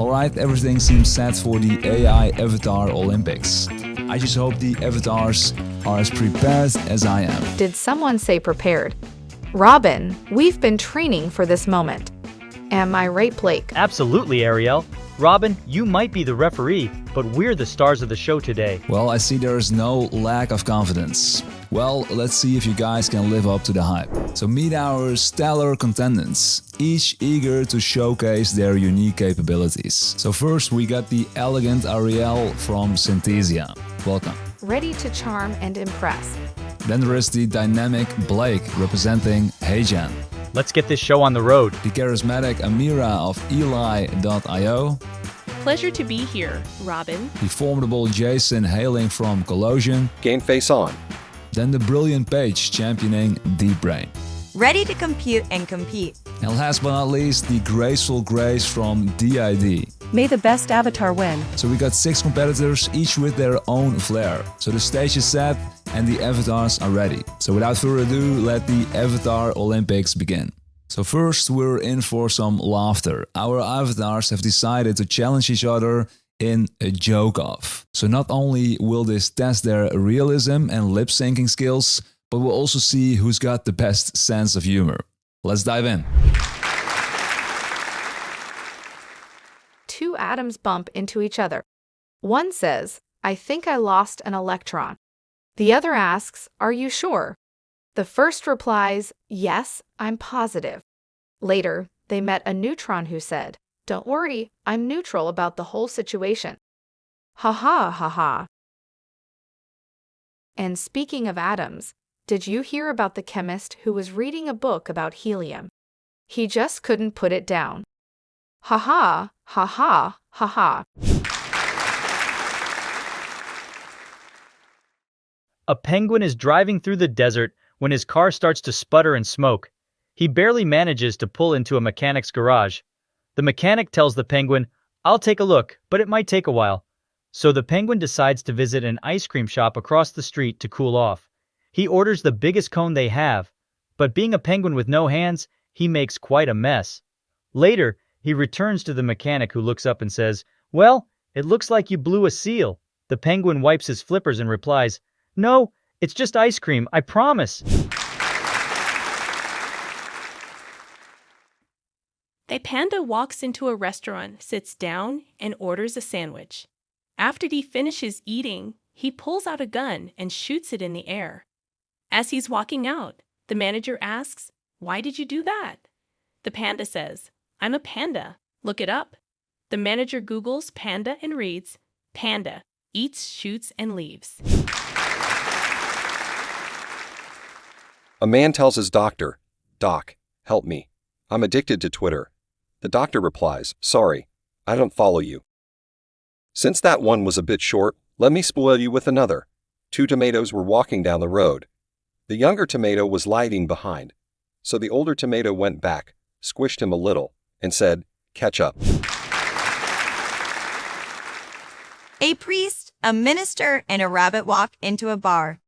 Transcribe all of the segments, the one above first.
Alright, everything seems set for the AI Avatar Olympics. I just hope the avatars are as prepared as I am. Did someone say prepared? Robin, we've been training for this moment. Am I right, Blake? Absolutely, Ariel. Robin, you might be the referee, but we're the stars of the show today. Well, I see there is no lack of confidence. Well, let's see if you guys can live up to the hype. So meet our stellar contendants, each eager to showcase their unique capabilities. So first we got the elegant Ariel from Synthesia. Welcome. Ready to charm and impress. Then there is the dynamic Blake representing HeyGen. Let's get this show on the road. The charismatic Amira of Elai IO. Pleasure to be here, Robin. The formidable Jason hailing from Colossyan. Game face on. Then the brilliant Paige championing Deepbrain. Ready to compute and compete. And last but not least, the graceful Grace from DID. May the best avatar win. So we got 6 competitors, each with their own flair. So the stage is set and the avatars are ready. So without further ado, let the Avatar Olympics begin. So first we're in for some laughter. Our avatars have decided to challenge each other in a joke-off. So not only will this test their realism and lip-syncing skills, but we'll also see who's got the best sense of humor. Let's dive in. Two atoms bump into each other. One says, "I think I lost an electron." The other asks, "Are you sure?" The first replies, "Yes, I'm positive." Later, they met a neutron who said, "Don't worry, I'm neutral about the whole situation." Ha ha ha ha. And speaking of atoms, did you hear about the chemist who was reading a book about helium? He just couldn't put it down. Ha ha ha ha ha ha. A penguin is driving through the desert when his car starts to sputter and smoke. He barely manages to pull into a mechanic's garage. The mechanic tells the penguin, "I'll take a look, but it might take a while." So the penguin decides to visit an ice cream shop across the street to cool off. He orders the biggest cone they have, but being a penguin with no hands, he makes quite a mess. Later, he returns to the mechanic who looks up and says, "Well, it looks like you blew a seal." The penguin wipes his flippers and replies, "No, it's just ice cream, I promise." A panda walks into a restaurant, sits down, and orders a sandwich. After he finishes eating, he pulls out a gun and shoots it in the air. As he's walking out, the manager asks, "Why did you do that?" The panda says, "I'm a panda. Look it up." The manager Googles panda and reads, "Panda, eats, shoots, and leaves." A man tells his doctor, "Doc, help me. I'm addicted to Twitter." The doctor replies, "Sorry, I don't follow you." Since that one was a bit short, let me spoil you with another. 2 tomatoes were walking down the road. The younger tomato was lagging behind. So the older tomato went back, squished him a little, and said, "Catch up." A priest, a minister, and a rabbit walk into a bar.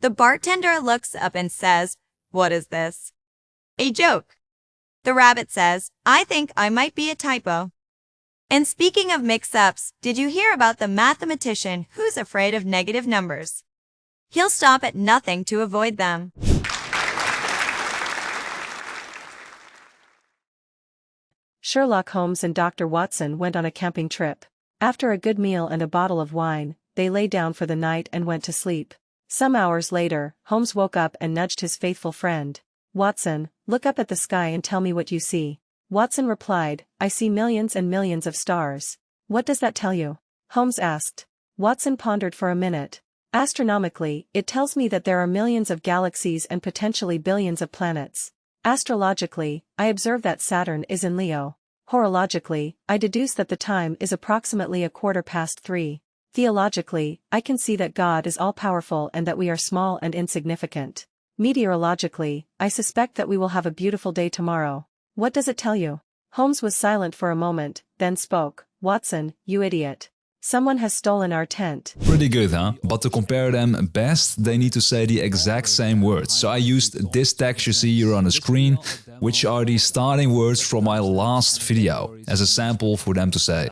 The bartender looks up and says, "What is this?" "A joke." The rabbit says, "I think I might be a typo." And speaking of mix-ups, did you hear about the mathematician who's afraid of negative numbers? He'll stop at nothing to avoid them. Sherlock Holmes and Dr. Watson went on a camping trip. After a good meal and a bottle of wine, they lay down for the night and went to sleep. Some hours later, Holmes woke up and nudged his faithful friend. "Watson, look up at the sky and tell me what you see." Watson replied, "I see millions and millions of stars." "What does that tell you?" Holmes asked. Watson pondered for a minute. "Astronomically, it tells me that there are millions of galaxies and potentially billions of planets. Astrologically, I observe that Saturn is in Leo. Horologically, I deduce that the time is approximately 3:15. Theologically, I can see that God is all-powerful and that we are small and insignificant. Meteorologically, I suspect that we will have a beautiful day tomorrow. What does it tell you?" Holmes was silent for a moment, then spoke. "Watson, you idiot. Someone has stolen our tent." Pretty good, huh? But to compare them best, they need to say the exact same words. So I used this text you see here on the screen. which are the starting words from my last video, as a sample for them to say.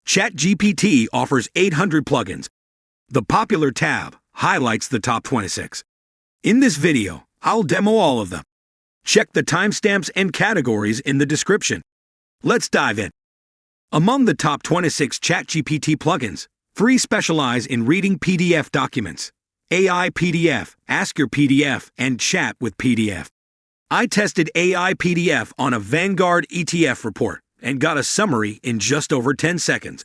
ChatGPT offers 800 plugins. The popular tab highlights the top 26. In this video, I'll demo all of them. Check the timestamps and categories in the description. Let's dive in. Among the top 26 ChatGPT plugins, 3 specialize in reading PDF documents: AI PDF, Ask Your PDF, and Chat with PDF. I tested AI PDF on a Vanguard ETF report and got a summary in just over 10 seconds.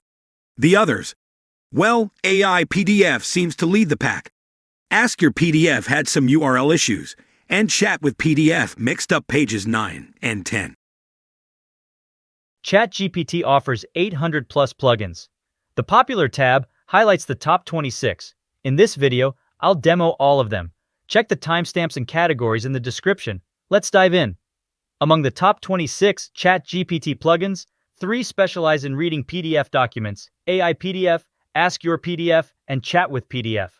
The others? Well, AI PDF seems to lead the pack. Ask Your PDF had some URL issues, and Chat with PDF mixed up pages 9 and 10. ChatGPT offers 800 plus plugins. The popular tab highlights the top 26. In this video, I'll demo all of them. Check the timestamps and categories in the description. Let's dive in. Among the top 26 ChatGPT plugins, 3 specialize in reading PDF documents: AI PDF, Ask Your PDF, and Chat with PDF.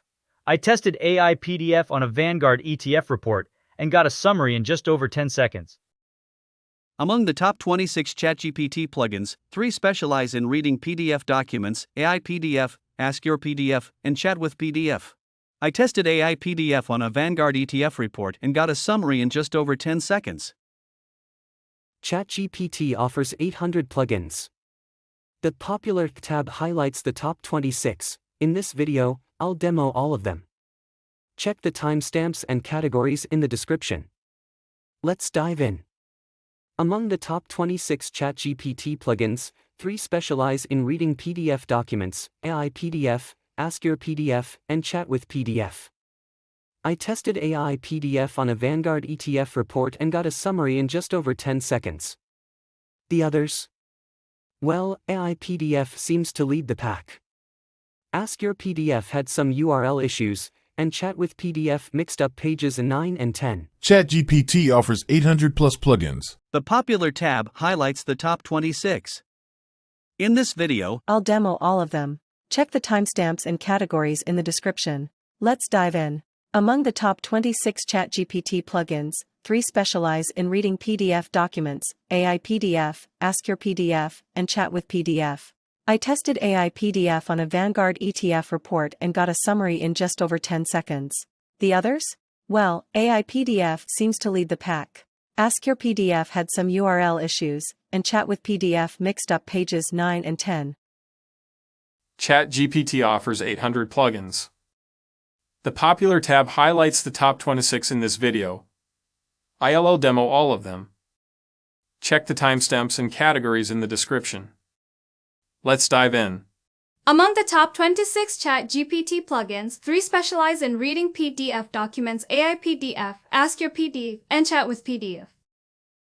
I tested AI PDF on a Vanguard ETF report and got a summary in just over 10 seconds. Among the top 26 ChatGPT plugins, 3 specialize in reading PDF documents: AI PDF, Ask Your PDF, and Chat with PDF. I tested AI PDF on a Vanguard ETF report and got a summary in just over 10 seconds. ChatGPT offers 800 plugins. The popular tab highlights the top 26. In this video, I'll demo all of them. Check the timestamps and categories in the description. Let's dive in. Among the top 26 ChatGPT plugins, 3 specialize in reading PDF documents: AI PDF, Ask Your PDF, and Chat with PDF. I tested AI PDF on a Vanguard ETF report and got a summary in just over 10 seconds. The others? Well, AI PDF seems to lead the pack. Ask Your PDF had some URL issues, and Chat with PDF mixed up pages 9 and 10. ChatGPT offers 800 plus plugins. The popular tab highlights the top 26. In this video, I'll demo all of them. Check the timestamps and categories in the description. Let's dive in. Among the top 26 ChatGPT plugins, 3 specialize in reading PDF documents: AI PDF, Ask Your PDF, and Chat with PDF. I tested AI PDF on a Vanguard ETF report and got a summary in just over 10 seconds. The others? Well, AI PDF seems to lead the pack. Ask Your PDF had some URL issues, and Chat with PDF mixed up pages 9 and 10. ChatGPT offers 800 plugins. The popular tab highlights the top 26 in this video. I'll demo all of them. Check the timestamps and categories in the description. Let's dive in. Among the top 26 ChatGPT plugins, 3 specialize in reading PDF documents: AI PDF, Ask Your PDF, and Chat with PDF.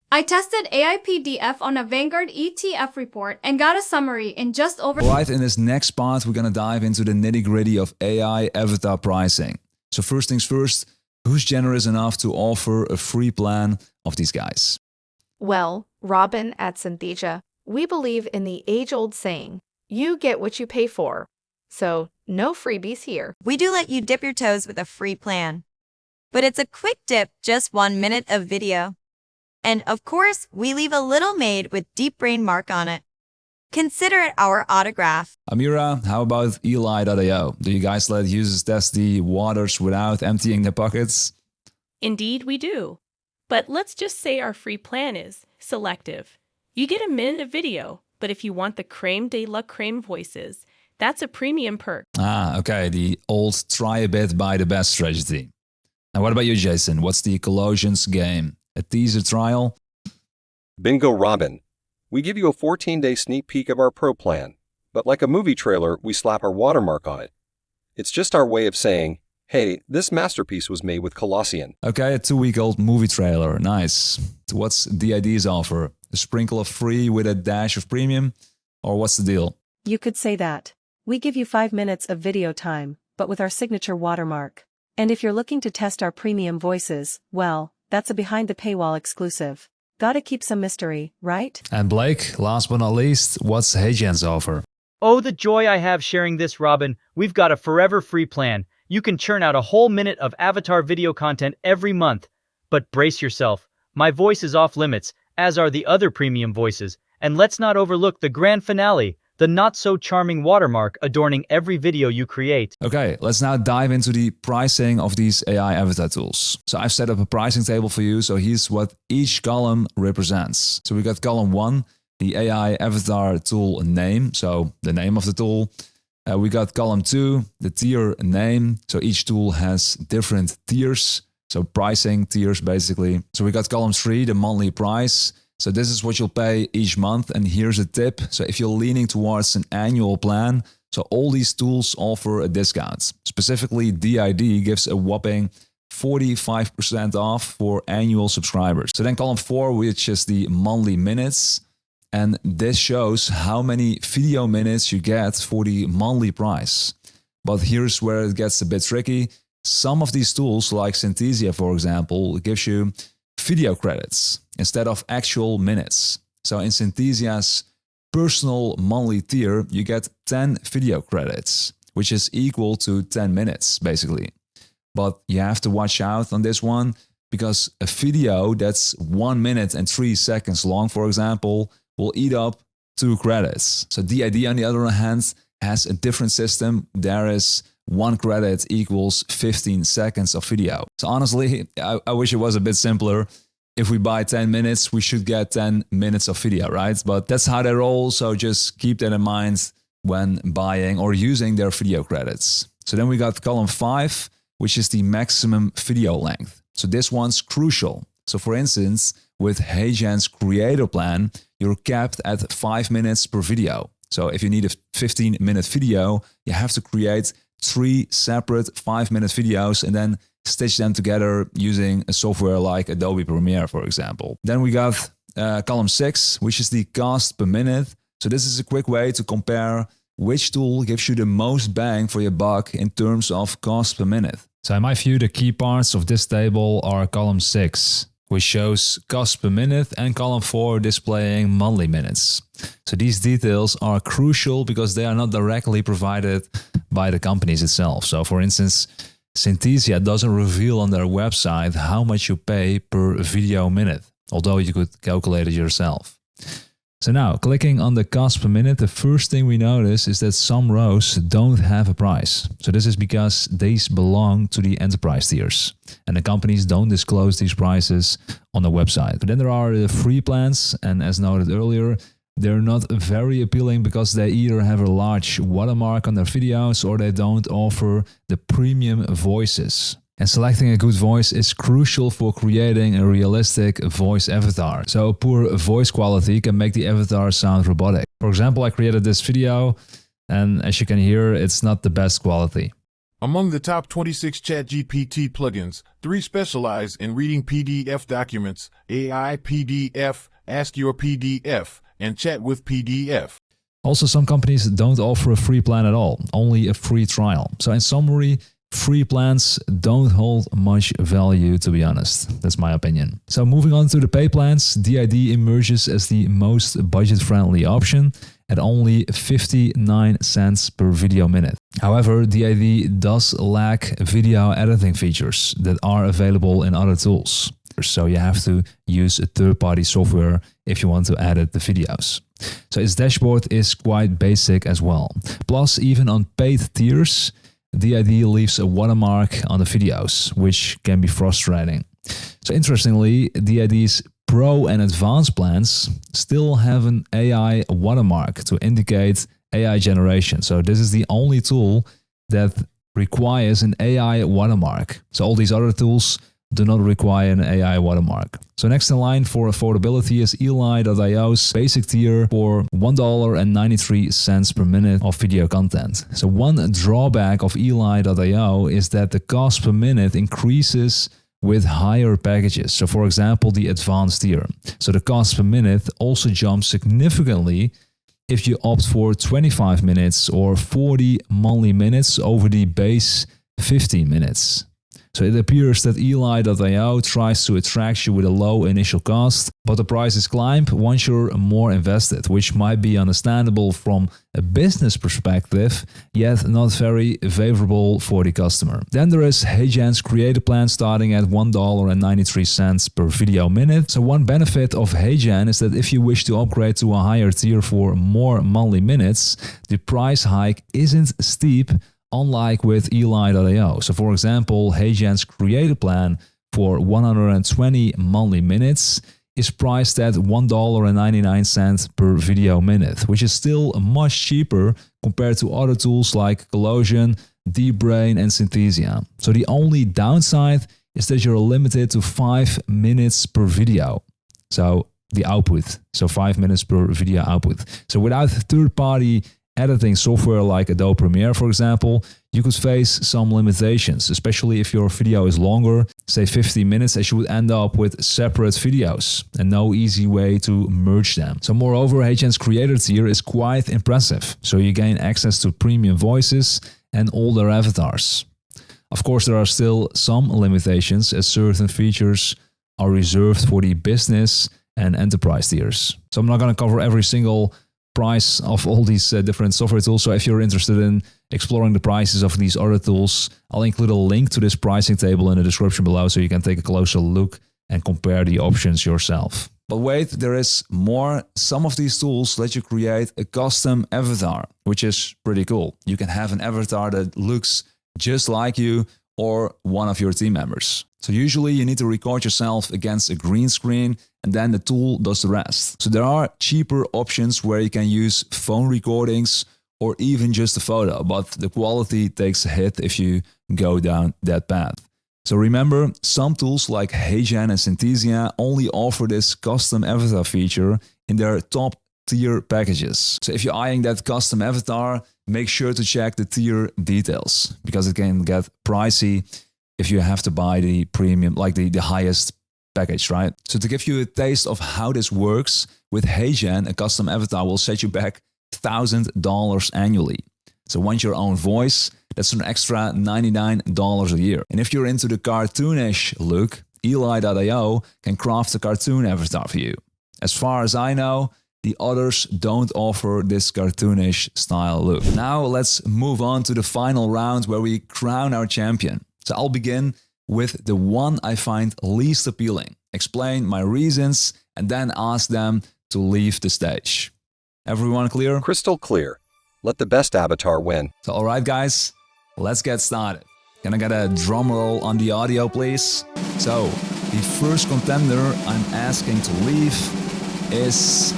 I tested AI PDF on a Vanguard ETF report and got a summary in just over... Alright, in this next part, we're gonna dive into the nitty-gritty of AI avatar pricing. So first things first, who's generous enough to offer a free plan of these guys? Well, Robin at Synthesia, we believe in the age-old saying, you get what you pay for. So, no freebies here. We do let you dip your toes with a free plan. But it's a quick dip, just 1 minute of video. And of course, we leave a little made with Deepbrain mark on it. Consider it our autograph. Amira, how about Elai IO? Do you guys let users test the waters without emptying their pockets? Indeed, we do. But let's just say our free plan is selective. You get a minute of video, but if you want the creme de la creme voices, that's a premium perk. Ah, okay, the old try a bit, buy the best strategy. And what about you, Jason? What's the Colossian's game? A teaser trial? Bingo Robin. We give you a 14-day sneak peek of our Pro plan, but like a movie trailer, we slap our watermark on it. It's just our way of saying, hey, this masterpiece was made with Colossyan. Okay, a 2-week-old movie trailer, nice. What's the idea's offer? A sprinkle of free with a dash of premium? Or what's the deal? You could say that. We give you 5 minutes of video time, but with our signature watermark. And if you're looking to test our premium voices, well, that's a behind the paywall exclusive. Gotta keep some mystery, right? And Blake, last but not least, what's HeyGen's offer? Oh, the joy I have sharing this, Robin. We've got a forever free plan. You can churn out a whole minute of avatar video content every month. But brace yourself. My voice is off limits, as are the other premium voices, and let's not overlook the grand finale, the not-so-charming watermark adorning every video you create. Okay, let's now dive into the pricing of these AI avatar tools. So I've set up a pricing table for you, so here's what each column represents. So we got column 1, the AI avatar tool name, so the name of the tool. We got column 2, the tier name, so each tool has different tiers, so pricing tiers basically. So we got column 3, the monthly price. So this is what you'll pay each month, and here's a tip. So if you're leaning towards an annual plan, so all these tools offer a discount. Specifically, DID gives a whopping 45% off for annual subscribers. So then column 4, which is the monthly minutes, and this shows how many video minutes you get for the monthly price. But here's where it gets a bit tricky. Some of these tools, like Synthesia for example, gives you video credits instead of actual minutes. So in Synthesia's personal monthly tier, you get 10 video credits, which is equal to 10 minutes basically. But you have to watch out on this one, because a video that's 1 minute and 3 seconds long, for example, will eat up 2 credits. So DID, on the other hand, has a different system. There is 1 credit equals 15 seconds of video. So honestly, I wish it was a bit simpler. If we buy 10 minutes, we should get 10 minutes of video, right? But that's how they roll, so just keep that in mind when buying or using their video credits. So then we got column 5, which is the maximum video length. So this one's crucial. So for instance, with HeyGen's creator plan, you're capped at 5 minutes per video. So if you need a 15-minute video, you have to create 3 separate 5-minute videos and then stitch them together using a software like Adobe Premiere, for example. Then we got column 6, which is the cost per minute. So this is a quick way to compare which tool gives you the most bang for your buck in terms of cost per minute. So in my view, the key parts of this table are column 6, which shows cost per minute, and column 4 displaying monthly minutes. So these details are crucial because they are not directly provided by the companies itself. So for instance, Synthesia doesn't reveal on their website how much you pay per video minute, although you could calculate it yourself. So now, clicking on the cost per minute, the first thing we notice is that some rows don't have a price. So this is because these belong to the enterprise tiers, and the companies don't disclose these prices on the website. But then there are the free plans, and as noted earlier, they're not very appealing because they either have a large watermark on their videos or they don't offer the premium voices. And selecting a good voice is crucial for creating a realistic voice avatar. So poor voice quality can make the avatar sound robotic. For example, I created this video, and as you can hear, it's not the best quality. Among the top 26 ChatGPT plugins, 3 specialize in reading PDF documents: AI PDF, Ask Your PDF, and Chat with PDF. Also, some companies don't offer a free plan at all, only a free trial. So in summary, free plans don't hold much value, to be honest. That's my opinion. So moving on to the pay plans, DID emerges as the most budget-friendly option at only 59 cents per video minute. However, DID does lack video editing features that are available in other tools. So you have to use a third-party software if you want to edit the videos. So its dashboard is quite basic as well. Plus, even on paid tiers, DID leaves a watermark on the videos, which can be frustrating. So interestingly, DID's Pro and Advanced plans still have an AI watermark to indicate AI generation. So this is the only tool that requires an AI watermark. So all these other tools do not require an AI watermark. So next in line for affordability is Elai IO's basic tier for $1.93 per minute of video content. So one drawback of Elai IO is that the cost per minute increases with higher packages. So for example, the advanced tier. So the cost per minute also jumps significantly if you opt for 25 minutes or 40 monthly minutes over the base 15 minutes. So it appears that Elai IO tries to attract you with a low initial cost, but the prices climb once you're more invested, which might be understandable from a business perspective, yet not very favorable for the customer. Then there is HeyGen's creator plan starting at $1.93 per video minute. So one benefit of HeyGen is that if you wish to upgrade to a higher tier for more monthly minutes, the price hike isn't steep, unlike with Elai IO. So for example, HeyGen's creator plan for 120 monthly minutes is priced at $1.99 per video minute, which is still much cheaper compared to other tools like Colossyan, Deepbrain and Synthesia. So the only downside is that you're limited to 5 minutes per video. So the output, so 5 minutes per video output. So without third-party editing software like Adobe Premiere, for example, you could face some limitations, especially if your video is longer, say 50 minutes, as you would end up with separate videos and no easy way to merge them. So moreover, HeyGen's creator tier is quite impressive. So you gain access to premium voices and all their avatars. Of course, there are still some limitations as certain features are reserved for the business and enterprise tiers. So I'm not going to cover every single price of all these different software tools. So if you're interested in exploring the prices of these other tools, I'll include a link to this pricing table in the description below so you can take a closer look and compare the options yourself. But wait, there is more. Some of these tools let you create a custom avatar, which is pretty cool. You can have an avatar that looks just like you or one of your team members. So usually you need to record yourself against a green screen and then the tool does the rest. So there are cheaper options where you can use phone recordings or even just a photo, but the quality takes a hit if you go down that path. So remember, some tools like HeyGen and Synthesia only offer this custom avatar feature in their top tier packages. So if you're eyeing that custom avatar, make sure to check the tier details because it can get pricey if you have to buy the premium, like the highest package, right? So to give you a taste of how this works, with HeyGen, a custom avatar will set you back $1,000 annually. So once your own voice, that's an extra $99 a year. And if you're into the cartoonish look, Elai IO can craft a cartoon avatar for you. As far as I know, the others don't offer this cartoonish style look. Now let's move on to the final round where we crown our champion. So I'll begin with the one I find least appealing, explain my reasons, and then ask them to leave the stage. Everyone clear? Crystal clear. Let the best avatar win. So alright guys, let's get started. Can I get a drum roll on the audio please? So, the first contender I'm asking to leave is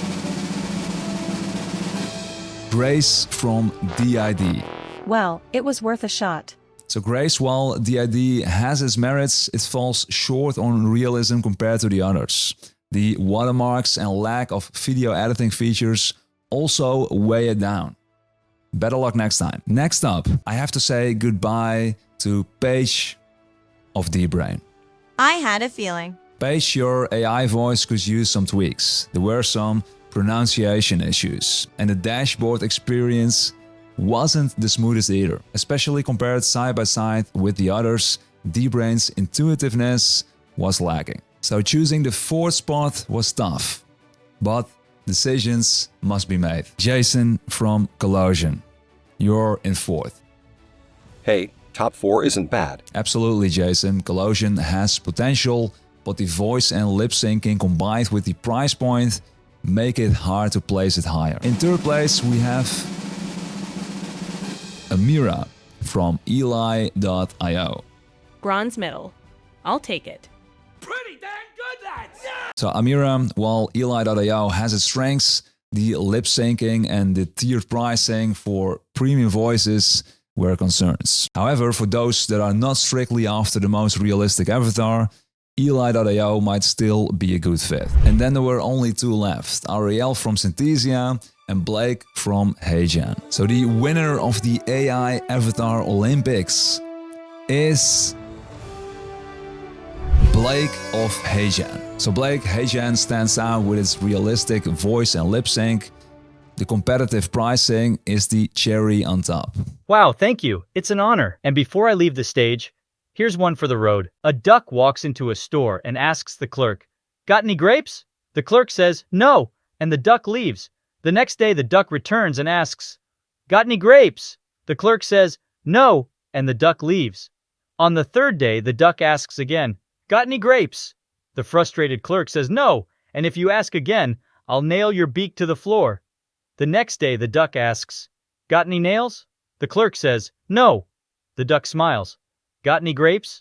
Grace from DID. Well, it was worth a shot. So Grace, while DID has its merits, it falls short on realism compared to the others. The watermarks and lack of video editing features also weigh it down. Better luck next time. Next up, I have to say goodbye to Paige of Deepbrain. I had a feeling. Paige, your AI voice could use some tweaks. There were some pronunciation issues, and the dashboard experience wasn't the smoothest either. Especially compared side by side with the others, Deepbrain's intuitiveness was lacking. So choosing the fourth spot was tough, but decisions must be made. Jason from Colossyan, you're in fourth. Hey, top 4 isn't bad. Absolutely, Jason. Colossyan has potential, but the voice and lip syncing combined with the price point make it hard to place it higher. In third place, we have Amira from Elai IO. Bronze medal. I'll take it. So Amira, while Elai IO has its strengths, the lip syncing and the tiered pricing for premium voices were concerns. However, for those that are not strictly after the most realistic avatar, Elai IO might still be a good fit. And then there were only two left, Ariel from Synthesia and Blake from HeyGen. So the winner of the AI Avatar Olympics is Blake of HeyGen. So Blake, HeyGen stands out with its realistic voice and lip sync. The competitive pricing is the cherry on top. Wow, thank you. It's an honor. And before I leave the stage, Here's one for the road. A duck walks into a store and asks the clerk, "Got any grapes?" The clerk says, "No," and the duck leaves. The next day the duck returns and asks, "Got any grapes?" The clerk says, "No," and the duck leaves. On the third day the duck asks again, "Got any grapes?" The frustrated clerk says, "No, and if you ask again, I'll nail your beak to the floor." The next day the duck asks, "Got any nails?" The clerk says, "No." The duck smiles. "Got any grapes?"